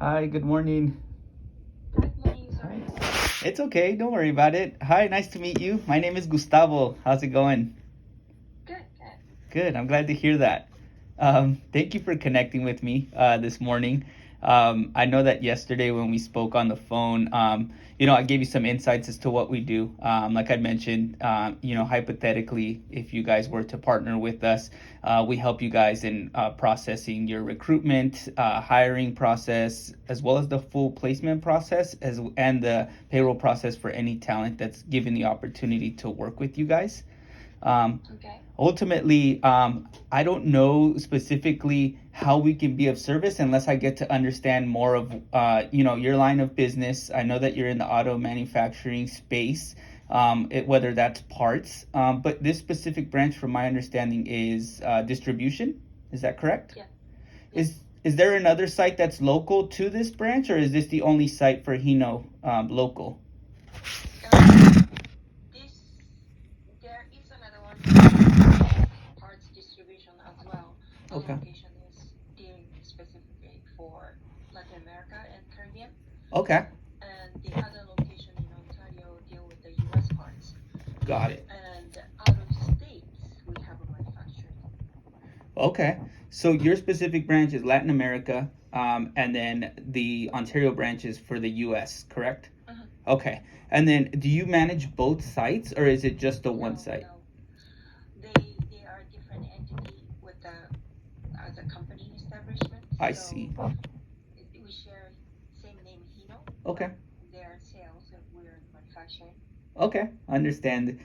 Hi, good morning. Good morning, Hi. sorry. It's okay, don't worry about it. Hi, nice to meet you. My name is Gustavo. How's it going? Good, good. Good, I'm glad to hear that. Thank you for connecting with me this morning. I know that yesterday when we spoke on the phone, I gave you some insights as to what we do. Like I mentioned, hypothetically, if you guys were to partner with us, we help you guys in processing your recruitment, hiring process, as well as the full placement process, and the payroll process for any talent that's given the opportunity to work with you guys. Okay. Ultimately, I don't know specifically how we can be of service unless I get to understand more of, your line of business. I know that you're in the auto manufacturing space, whether that's parts, but this specific branch, from my understanding, is distribution. Is that correct? Yeah, yeah. Is there another site that's local to this branch, or is this the only site for Hino local? This there is another one for parts distribution as well. One Okay. location is dealing specifically for Latin America and Caribbean, Okay. and the other location in Ontario deal with the U.S. parts. Got it. And out of states, we have a manufacturing. Okay. So your specific branch is Latin America, and then the Ontario branch is for the US, correct? Uh-huh. Okay. And then do you manage both sites or is it just the one No, site? no. They are different entity with the as a company establishment. I So see. we share same name Hino, Okay. but they're sales and we're manufacturing. Okay. Understand.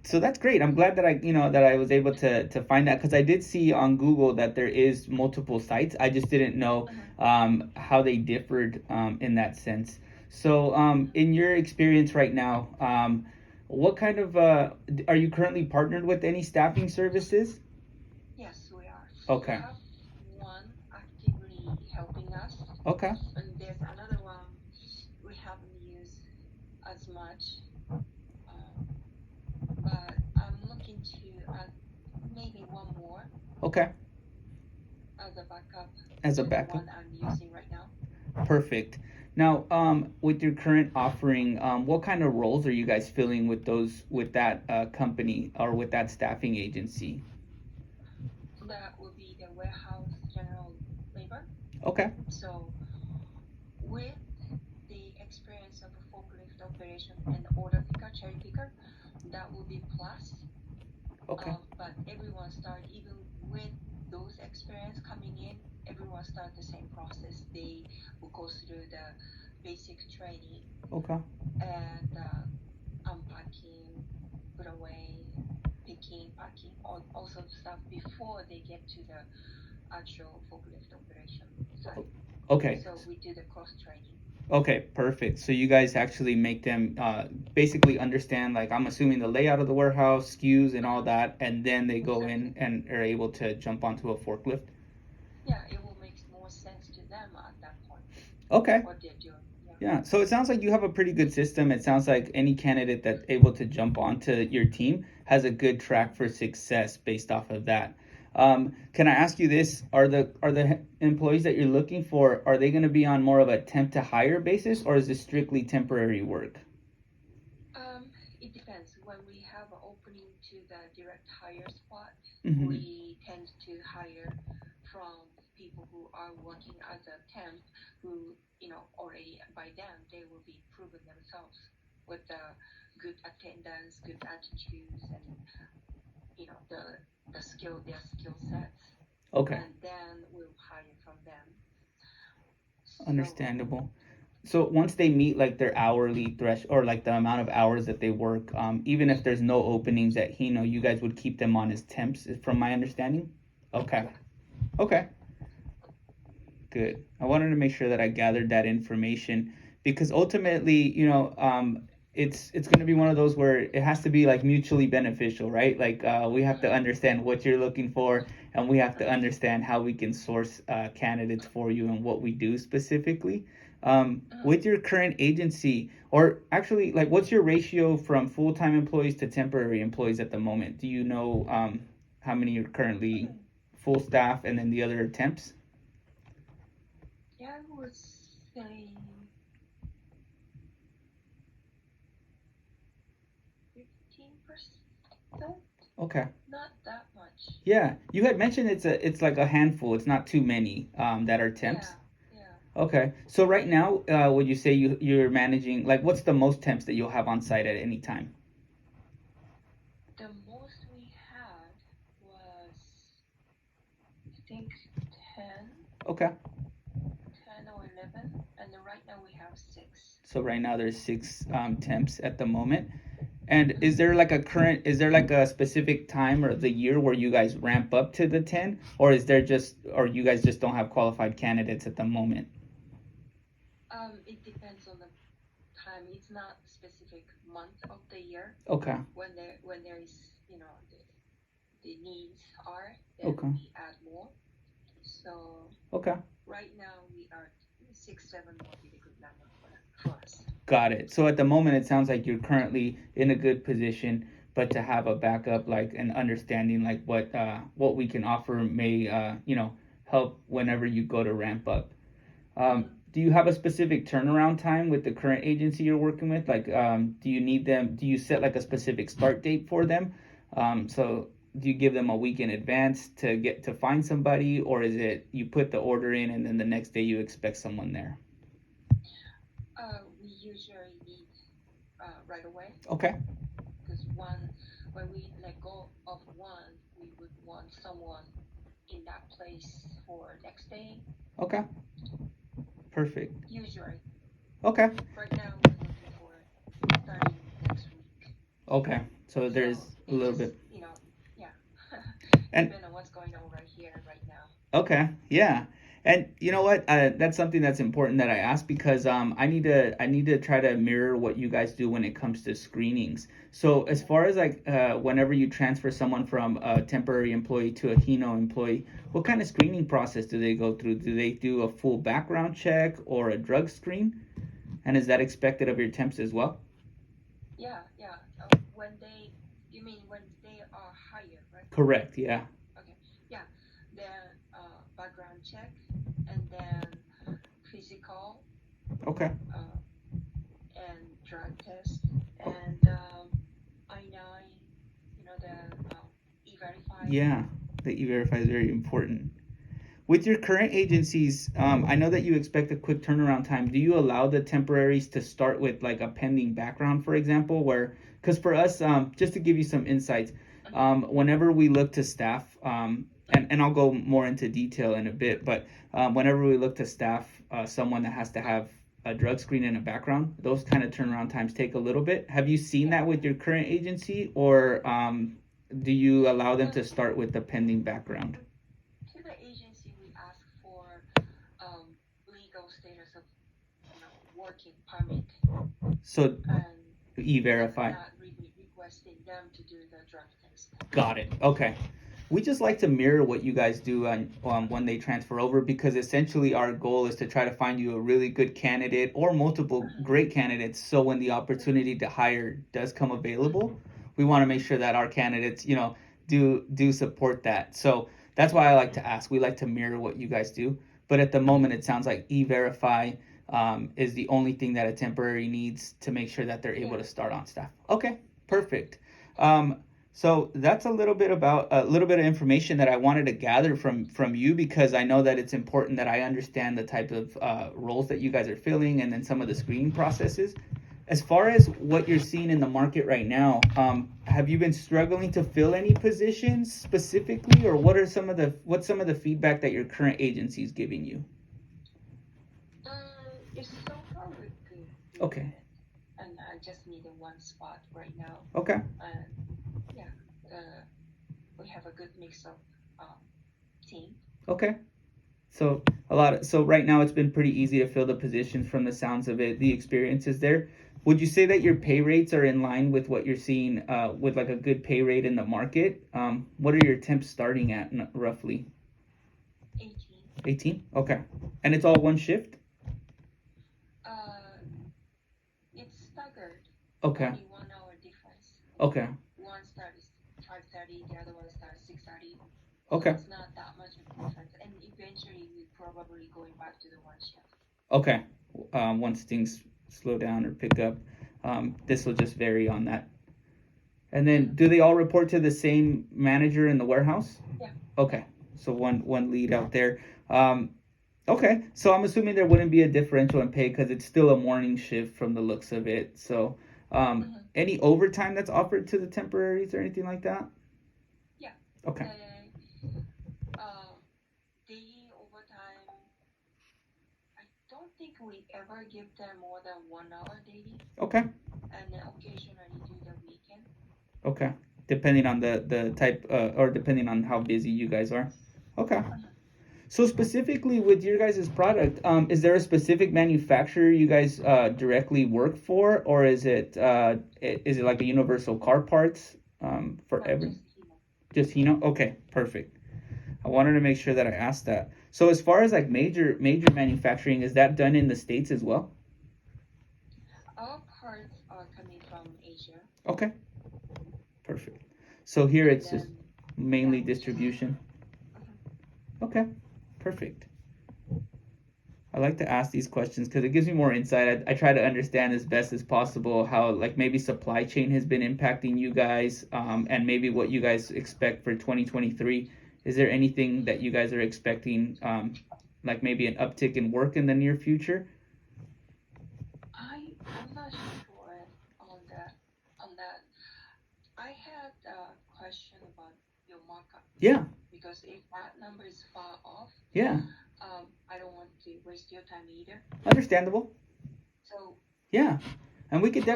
So that's great. I'm glad that I was able to find that because I did see on Google that there is multiple sites. I just didn't know Uh-huh. how they differed in that sense. So in your experience right now, what kind of are you currently partnered with any staffing services? Yes, we are. We Okay. have one actively helping us, Okay. and there's another one we haven't used as much. Um, but I'm looking to add maybe one more Okay. as a backup As a to the backup. one I'm using right now. Perfect. Now, with your current offering, what kind of roles are you guys filling with that company or with that staffing agency? That would be the warehouse general labor. Okay. So with the experience of a forklift operation and order picker, cherry picker, that will be plus. Okay. But everyone start even with those experience coming in, everyone start the same process. They will go through the basic training Okay. and unpacking, put away, picking, packing, all sorts of stuff before they get to the actual forklift operation site. Okay. So we do the cross training. Okay. Perfect. So you guys actually make them basically understand, like I'm assuming the layout of the warehouse, SKUs, and all Uh-huh. that, and then they go in Exactly. and are able to jump onto a forklift. Yeah, it will make more sense to them at that point Okay. what they're doing. Yeah. Yeah, so it sounds like you have a pretty good system. It sounds like any candidate that's able to jump onto your team has a good track for success based off of that. Can I ask you this? Are the employees that you're looking for, are they going to be on more of a temp to hire basis, or is this strictly temporary work? It depends. When we have an opening to the direct hire spot, Hmm. we tend to hire from people who are working as a temp, who, already by then they will be proven themselves with the good attendance, good attitudes, and their skill sets, Okay, and then we'll hire from them. So understandable. So once they meet like their hourly thresh or like the amount of hours that they work, even if there's no openings at Hino, you guys would keep them on as temps, from my understanding. Okay. yeah, Okay. Good. I wanted to make sure that I gathered that information because ultimately, it's going to be one of those where it has to be like mutually beneficial, right? Like we have to uh-huh, understand what you're looking for, and we have to uh-huh, understand how we can source candidates for you and what we do specifically. uh-huh. With your current agency, or actually, like, what's your ratio from full-time employees to temporary employees at the moment? Do you know how many are currently full staff and then the other temps? Yeah, I would say 15%. Okay. Not that much. Yeah, you had mentioned it's like a handful. It's not too many that are temps. Yeah, yeah. Okay. So right now, would you say you're managing like what's the most temps that you'll have on site at any time? The most we had was, I think, 10, Okay. 10 or 11, and then right now we have 6. So right now there's six temps at the moment. And is there like a current, is there like a specific time or the year where you guys ramp up to the 10? Or is there just, or you guys just don't have qualified candidates at the moment? It depends on the time. It's not specific month of the year Okay. when there is, the needs are, then Okay. we add more. So Okay. right now we are 6, 7 will be the good number for us. Got it. So at the moment, it sounds like you're currently in a good position, but to have a backup, like an understanding, like what we can offer may, help whenever you go to ramp up. Mhm. Do you have a specific turnaround time with the current agency you're working with? Like, do you need them? Do you set like a specific start date for them? So do you give them a week in advance to get to find somebody, or is it you put the order in and then the next day you expect someone there? We usually need right away Okay. because when we let go of one, we would want someone in that place for next day. Okay. Perfect. Usually, Okay. right now we're looking for starting next week. Okay. So So there's a it little just, bit. yeah, And depending on what's going on right here, right now. okay, yeah. And you know what? That's something that's important that I ask because I need to try to mirror what you guys do when it comes to screenings. So as far as like whenever you transfer someone from a temporary employee to a Hino employee, what kind of screening process do they go through? Do they do a full background check or a drug screen? And is that expected of your temps as well? Yeah, yeah. You mean when they are hired, right? Correct. Yeah. Okay. Yeah. Then background check, and then physical, Okay. uh, and drug test, and I-9, the E-Verify. Yeah. The e-verify is very important. With your current agencies, I know that you expect a quick turnaround time. Do you allow the temporaries to start with like a pending background, for example, where, because for us, just to give you some insights, whenever we look to staff, and I'll go more into detail in a bit, but whenever we look to staff someone that has to have a drug screen and a background, those kind of turnaround times take a little bit. Have you seen Yeah. that with your current agency, or do you allow them Well, to start with the pending background? to the agency, we ask for legal status of, working permit, So and we're e-verify. not really requesting them to do the drug test. Got it. Okay. We just like to mirror what you guys do when they transfer over because essentially our goal is to try to find you a really good candidate or multiple Mhm. great candidates. So when the opportunity to hire does come available, we want to make sure that our candidates, do support that. So that's why I like to ask. We like to mirror what you guys do. But at the moment, it sounds like E-Verify is the only thing that a temporary needs to make sure that they're able Yeah. to start on staff. Okay, perfect. Um, so that's a little bit of information that I wanted to gather from you because I know that it's important that I understand the type of roles that you guys are filling and then some of the screening processes. As far as what you're seeing in the market right now, have you been struggling to fill any positions specifically, or what's some of the feedback that your current agency is giving you? It's so far we're good. We're Okay, good. And I just need a one spot right now. okay, And yeah, we have a good mix of um, team. okay. So so right now it's been pretty easy to fill the positions from the sounds of it. The experience is there. Would you say that your pay rates are in line with what you're seeing with like a good pay rate in the market? What are your temps starting at roughly? 18. 18? Okay. And it's all one shift? Uh, it's staggered. Okay. Only 1 hour difference. Okay. One starts 5:30, the other one starts 6:30. So Okay. it's not that much of a difference. And eventually we probably going back to the one shift. Okay. Once things slow down or pick up, this will just vary on that. And then, do they all report to the same manager in the warehouse? Yeah. Okay. So one lead out there. Um, okay. So I'm assuming there wouldn't be a differential in pay because it's still a morning shift from the looks of it. So, any overtime that's offered to the temporaries or anything like that? Yeah. Okay. Daily overtime, I don't think we ever give them more than 1 hour daily, Okay. and then occasionally do the weekend. Okay. Depending on the type, or depending on how busy you guys are. Okay. So specifically with your guys' product, is there a specific manufacturer you guys directly work for, or is it like a universal car parts for No, every? just Just Hino? Okay, perfect. I wanted to make sure that I asked that. So as far as like major manufacturing, is that done in the States as well? our parts are coming from Asia, Okay, perfect. So here and it's just then mainly we just distribution. mhm. Okay, perfect. I like to ask these questions because it gives me more insight. I try to understand as best as possible how like maybe supply chain has been impacting you guys, and maybe what you guys expect for 2023. Is there anything that you guys are expecting, like maybe an uptick in work in the near future? I'm not sure on that. I had a question about your markup Yeah, because if that number is far off, yeah, I don't want to waste your time either. understandable. So Yeah, and where, we could yeah,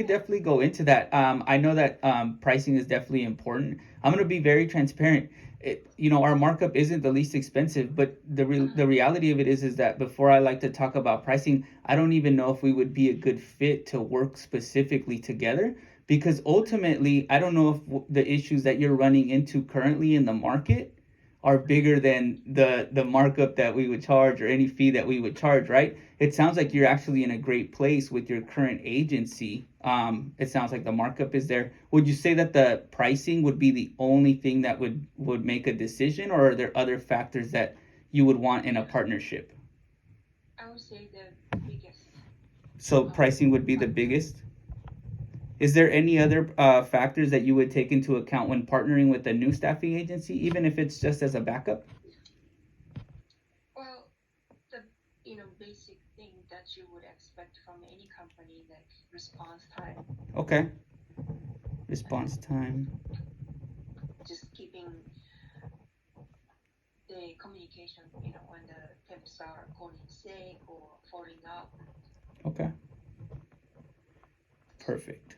definitely go into that. I know that pricing is definitely important. I'm gonna be very transparent. Our markup isn't the least expensive, but the reality of it is that before I like to talk about pricing, I don't even know if we would be a good fit to work specifically together because ultimately I don't know if the issues that you're running into currently in the market are bigger than the markup that we would charge or any fee that we would charge, right? It sounds like you're actually in a great place with your current agency. It sounds like the markup is there. Would you say that the pricing would be the only thing that would make a decision, or are there other factors that you would want in a partnership? I would say the biggest So pricing would be the factor. biggest. Is there any other factors that you would take into account when partnering with a new staffing agency, even if it's just as a backup? Well, the basic thing that you would expect from any company, like response time Okay. and Response time. just keeping the communication, when the temps are calling sick or falling up. Okay. Perfect.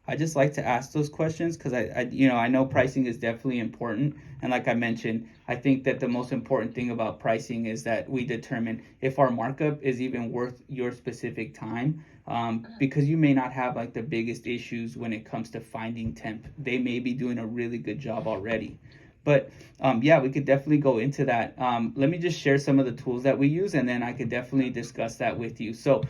I just like to ask those questions because I know pricing is definitely important. And like I mentioned, I think that the most important thing about pricing is that we determine if our markup is even worth your specific time. Because you may not have like the biggest issues when it comes to finding temp. They may be doing a really good job already. But yeah, we could definitely go into that. Let me just share some of the tools that we use, and then I could definitely discuss that with you. So,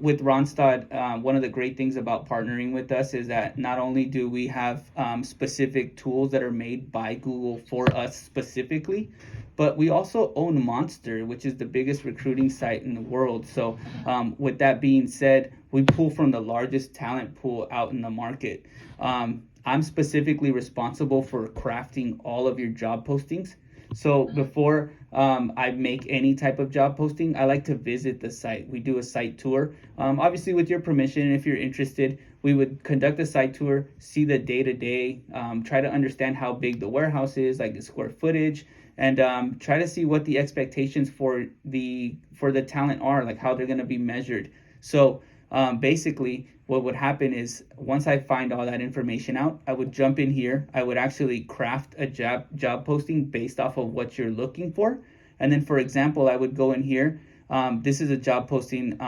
with Ronstad, one of the great things about partnering with us is that not only do we have specific tools that are made by Google for us specifically, but we also own Monster, which is the biggest recruiting site in the world. So, with that being said, we pull from the largest talent pool out in the market. I'm specifically responsible for crafting all of your job postings. So before I make any type of job posting, I like to visit the site. We do a site tour. Obviously, with your permission, if you're interested, we would conduct a site tour, see the day to day, try to understand how big the warehouse is, like the square footage, and try to see what the expectations for the talent are, like how they're going to be measured. So basically, what would happen is once I find all that information out, I would jump in here. I would actually craft a job posting based off of what you're looking for. And then, for example, I would go in here. This is a job posting.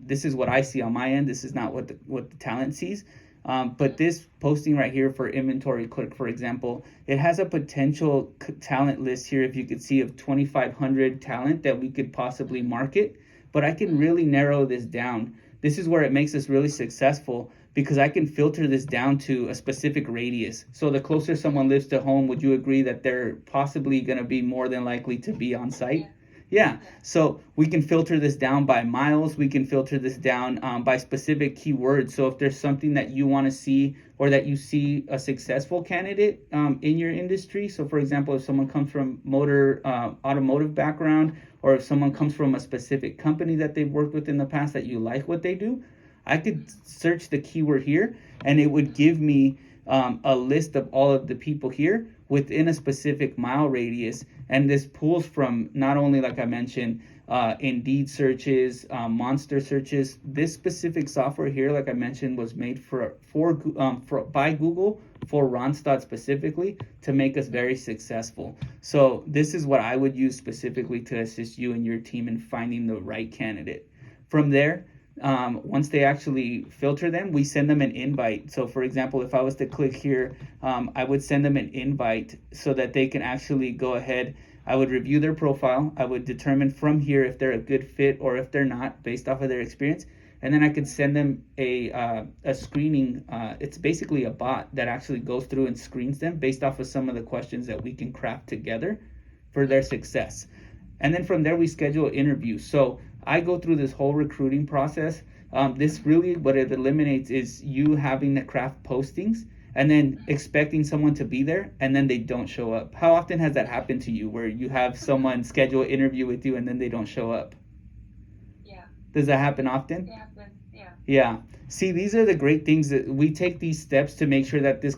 This is what I see on my end. This is not what the talent sees. But this posting right here for inventory clerk, for example, it has a potential talent list here, if you could see, of 2,500 talent that we could possibly market. But I can really narrow this down. This is where it makes us really successful because I can filter this down to a specific radius. So the closer someone lives to home, would you agree that they're possibly going to be more than likely to be on Yeah. site? Yeah, so we can filter this down by miles. We can filter this down by specific keywords. So if there's something that you want to see or that you see a successful candidate in your industry, so for example, if someone comes from automotive background, or if someone comes from a specific company that they've worked with in the past that you like what they do, I could search the keyword here and it would give me a list of all of the people here within a specific mile radius. And this pulls from not only, like I mentioned, Indeed searches, Monster searches. This specific software here, like I mentioned, was made by Google for Randstad specifically to make us very successful. So this is what I would use specifically to assist you and your team in finding the right candidate. From there, once they actually filter them, we send them an invite. So for example, if I was to click here, I would send them an invite so that they can actually go ahead. I would review their profile. I would determine from here if they're a good fit or if they're not based off of their experience. And then I could send them a screening. It's basically a bot that actually goes through and screens them based off of some of the questions that we can craft together for their success. And then from there, we schedule interviews. So I go through this whole recruiting process. This really, what it eliminates is you having to craft postings and then expecting someone to be there and then they don't show up. How often has that happened to you where you have someone schedule an interview with you and then they don't show up? Yeah. Does that happen often? It happens. Yeah. Yeah. See, these are the great things that we take these steps to make sure that this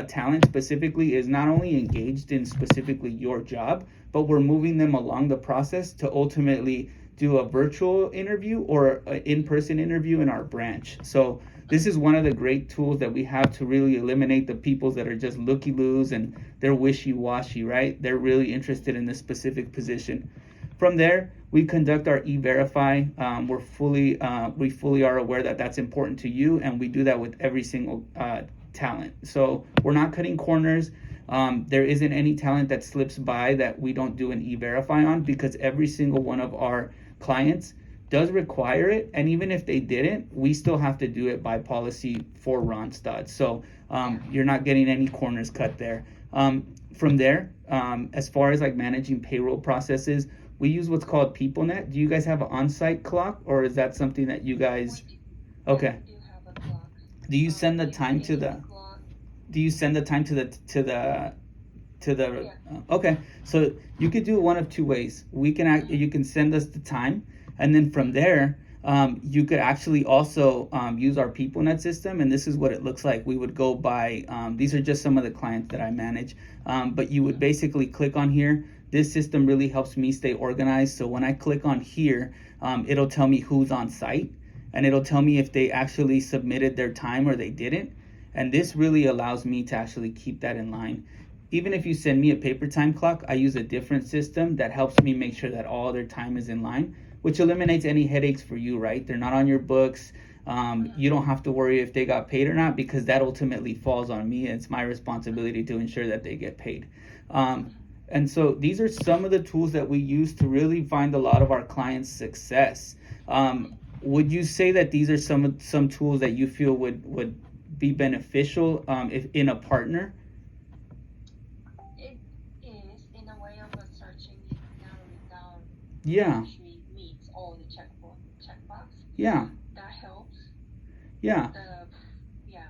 talent specifically is not only engaged in specifically your job, but we're moving them along the process to ultimately do a virtual interview or an in-person interview in our branch. So this is one of the great tools that we have to really eliminate the people that are just looky-loos and they're wishy-washy, right? They're really interested in this specific position. From there, we conduct our e-verify. We fully are aware that that's important to you, and we do that with every single talent. So we're not cutting corners. There isn't any talent that slips by that we don't do an e-verify on, because every single one of our clients does require it, and even if they didn't, we still have to do it by policy for Randstad. So you're not getting any corners cut there. From there, as far as like managing payroll processes, we use what's called PeopleNet. Do you guys have an on-site clock, or is that something that you guys? Okay. We do have a clock. Do you send the time to the? Clock. Do you send the time to the? Yeah. Okay, so you could do it one of two ways. You can send us the time, and then from there, you could actually also use our PeopleNet system, and this is what it looks like. We would go by. These are just some of the clients that I manage, but you would basically click on here. This system really helps me stay organized. So when I click on here, it'll tell me who's on site, and it'll tell me if they actually submitted their time or they didn't. And this really allows me to actually keep that in line. Even if you send me a paper time clock, I use a different system that helps me make sure that all their time is in line, which eliminates any headaches for you, right? They're not on your books. You don't have to worry if they got paid or not, because that ultimately falls on me. It's my responsibility to ensure that they get paid. And so these are some of the tools that we use to really find a lot of our clients' success. Would you say that these are some tools that you feel would be beneficial if in a partner? It is in a way of searching it, narrowing down. Yeah. Actually meets all the checkbox. Yeah. That helps. Yeah. Yeah.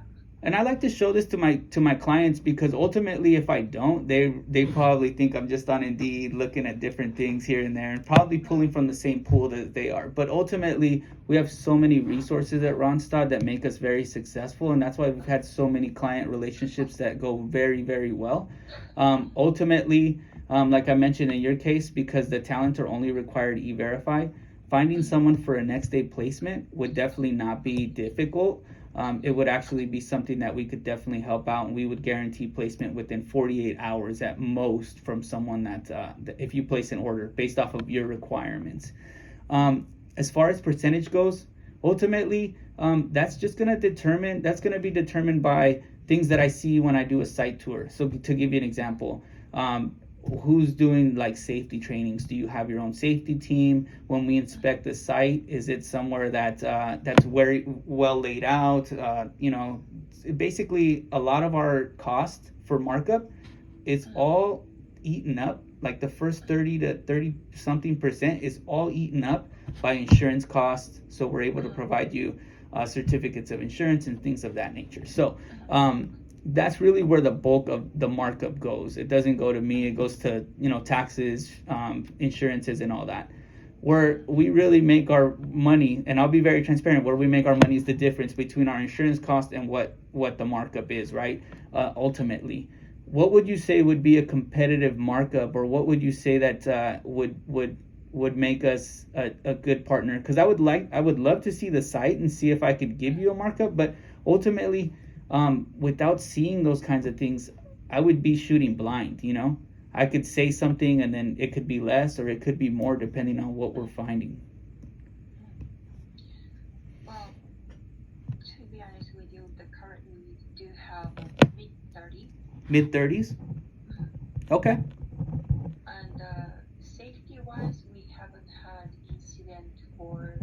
And I like to show this to my clients, because ultimately, if I don't, they probably think I'm just on Indeed looking at different things here and there and probably pulling from the same pool that they are. But ultimately, we have so many resources at Randstad that make us very successful, and that's why we've had so many client relationships that go very, very well. Ultimately, like I mentioned in your case, because the talents are only required E-Verify, finding someone for a next day placement would definitely not be difficult. It would actually be something that we could definitely help out, and we would guarantee placement within 48 hours at most from someone that if you place an order based off of your requirements. As far as percentage goes, ultimately, that's going to be determined by things that I see when I do a site tour. So to give you an example, who's doing like safety trainings? Do you have your own safety team? When we inspect the site, is it somewhere that's very well laid out? Basically a lot of our cost for markup is all eaten up like the first 30 to 30 something percent is all eaten up by insurance costs. So we're able to provide you certificates of insurance and things of that nature. So that's really where the bulk of the markup goes. It doesn't go to me. It goes to, taxes, insurances, and all that. Where we really make our money, and I'll be very transparent, where we make our money is the difference between our insurance cost and what the markup is, right? Ultimately, what would you say would be a competitive markup, or what would you say that would make us a good partner? Because I would love to see the site and see if I could give you a markup, but ultimately, without seeing those kinds of things, I would be shooting blind, I could say something and then it could be less or it could be more depending on what we're finding. Well, to be honest with you, currently we do have mid-30s. Mid-30s? Okay. And safety-wise, we haven't had incident for,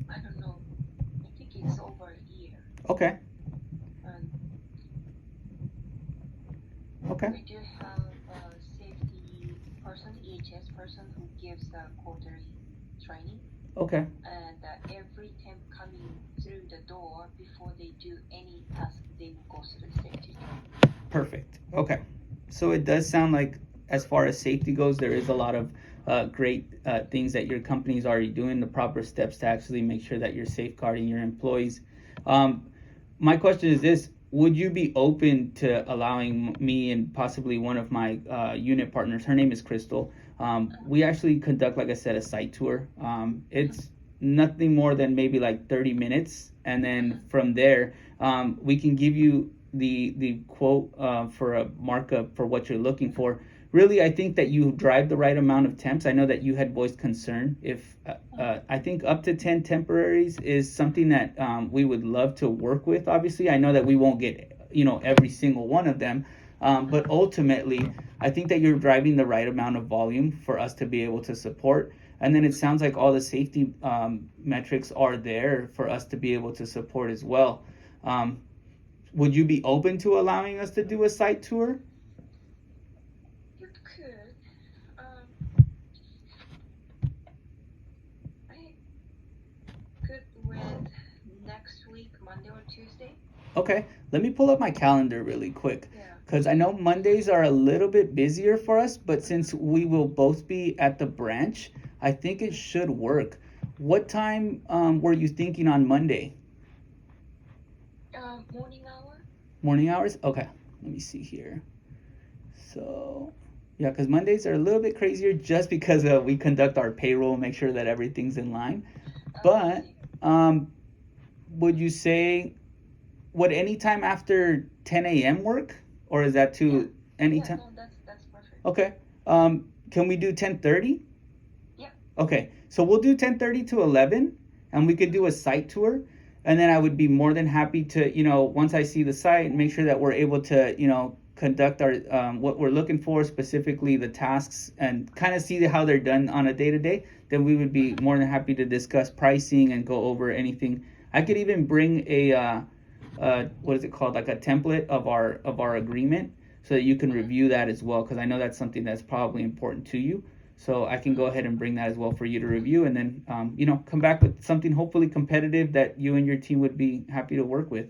I don't know, I think it's over a year. Okay. Okay. We do have a safety person, EHS person, who gives a quarterly training. Okay. And every temp coming through the door, before they do any task, they will go through the safety training. Perfect. Okay. So it does sound like, as far as safety goes, there is a lot of great things that your company is already doing, the proper steps to actually make sure that you're safeguarding your employees. My question is this. Would you be open to allowing me and possibly one of my unit partners, her name is Crystal, we actually conduct, like I said, a site tour. It's nothing more than maybe like 30 minutes. And then from there, we can give you the quote for a markup for what you're looking for. Really, I think that you drive the right amount of temps. I know that you had voiced concern. If I think up to 10 temporaries is something that we would love to work with. Obviously, I know that we won't get every single one of them, but ultimately, I think that you're driving the right amount of volume for us to be able to support. And then it sounds like all the safety metrics are there for us to be able to support as well. Would you be open to allowing us to do a site tour? Monday or Tuesday? Okay, let me pull up my calendar really quick, Yeah. because I know Mondays are a little bit busier for us, but since we will both be at the branch, I think it should work. What time were you thinking on Monday? Morning hour. Morning hours? Okay, let me see here. So, yeah, because Mondays are a little bit crazier just because we conduct our payroll, make sure that everything's in line. But would you say, would any time after 10 a.m. work? Or is that too, any time? No, that's perfect. Okay. Can we do 10:30? Yeah. Okay, so we'll do 10:30 to 11, and we could do a site tour. And then I would be more than happy to, once I see the site, make sure that we're able to, conduct our what we're looking for, specifically the tasks, and kind of see how they're done on a day-to-day. Then we would be more than happy to discuss pricing and go over anything. I could even bring a what is it called, like a template of our agreement, so that you can review that as well, because I know that's something that's probably important to you. So I can go ahead and bring that as well for you to review, and then come back with something hopefully competitive that you and your team would be happy to work with.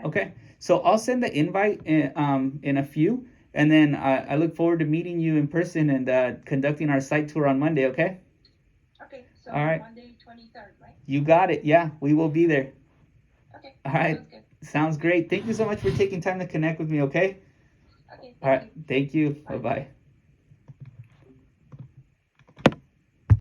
Okay. So I'll send the invite in a few, and then I look forward to meeting you in person and conducting our site tour on Monday. Okay. Okay. So all right. Monday 23rd, right? You got it. Yeah, we will be there. Okay. All right. Sounds great. Thank you so much for taking time to connect with me. Okay. Okay. All right. Thank you. Bye. Bye-bye.